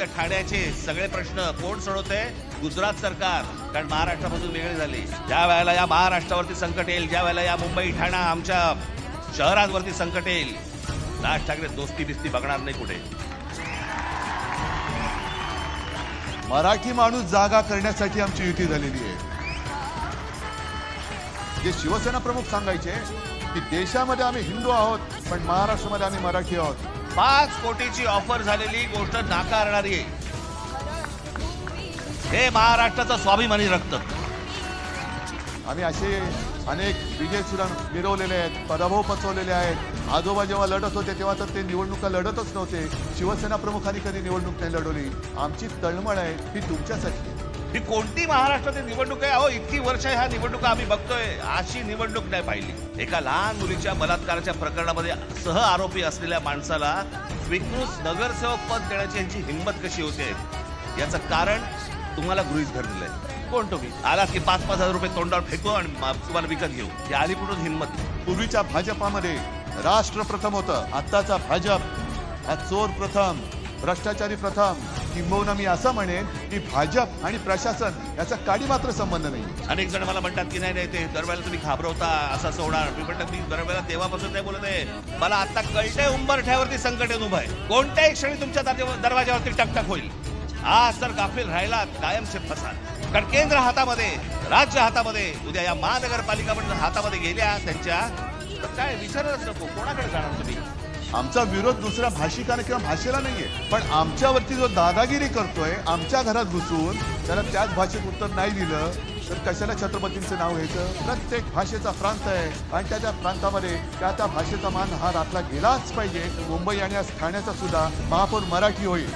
ठाण्याचे सगळे प्रश्न कोण सोडवते? गुजरात सरकार. कारण महाराष्ट्रापासून वेगळे झाले. ज्या वेळेला या महाराष्ट्रावरती संकट येईल, ज्या वेळेला या मुंबई ठाणा आमच्या शहरांवरती संकट येईल, राज ठाकरे दोस्ती बिस्ती बघणार नाही कुठे. मराठी माणूस जागा करण्यासाठी आमची युती झालेली आहे. जे शिवसेना प्रमुख सांगायचे की देशामध्ये आम्ही हिंदू आहोत पण महाराष्ट्रामध्ये आम्ही मराठी आहोत. 5 कोटीची ऑफर झालेली गोष्ट नाकारणारी आहे. हे महाराष्ट्राचं स्वाभिमानी रक्त. आम्ही असे अनेक विजय सुद्धा मिरवलेले आहेत, पराभव पचवलेले आहेत. आजोबा जेव्हा लढत होते तेव्हा तर ते निवडणुका लढतच नव्हते. शिवसेना प्रमुखांनी कधी निवडणूक नाही लढवली. आमची तळमळ आहे ही तुमच्यासाठी. ही कोणती महाराष्ट्रातील निवडणूक आहे? अहो, इतकी वर्ष ह्या निवडणुका आम्ही बघतोय, अशी निवडणूक नाही पाहिली. एका लहान मुलीच्या बलात्काराच्या प्रकरणामध्ये सह आरोपी असलेल्या माणसाला स्वीकृत नगरसेवक पद देण्याची यांची हिंमत कशी होते? याचं कारण तुम्हाला गृहीत धरलेलं आहे. कोण तुम्ही आलात की 5-5 हजार रुपये तोंडावर फेकू आणि तुम्हाला विकत घेऊ? ही आली कुठून हिंमत? पूर्वीच्या भाजपामध्ये राष्ट्र प्रथम होतं. आत्ताचा भाजप हा चोर प्रथम, भ्रष्टाचारी प्रथम. किंबहुना मी असं म्हणेन की भाजप आणि प्रशासन याचा काही मात्र संबंध नाही. अनेक जण मला म्हणतात की नाही ते दरवेळेला तुम्ही घाबरवता, असं होणार. मी म्हणतात मी दरवेळेला तेव्हापासून नाही बोलत आहे. मला आता कळतंय उंबरठ्यावरती संकट येऊन उभं आहे. कोणत्याही क्षणी तुमच्या दरवाज्यावरती टकटक होईल. आज जर गाफील राहिलात कायमचे फसाल. कारण केंद्र हातामध्ये, राज्य हातामध्ये, उद्या या महानगरपालिका पण हातामध्ये गेल्या त्यांच्या, तर काय विचारच नको. कोणाकडे जाणार तुम्ही? आमचा विरोध दुसऱ्या भाषिकाने किंवा भाषेला नाहीये, पण आमच्यावरती जो दादागिरी करतोय, आमच्या घरात घुसून त्याला त्याच भाषेत उत्तर नाही दिलं तर कशाला छत्रपतींचं नाव घ्यायचं? प्रत्येक भाषेचा प्रांत आहे आणि त्या प्रांतामध्ये त्या भाषेचा मान हा राखला गेलाच पाहिजे. मुंबई आणि ठाण्याचा सुद्धा महापौर मराठी होईल.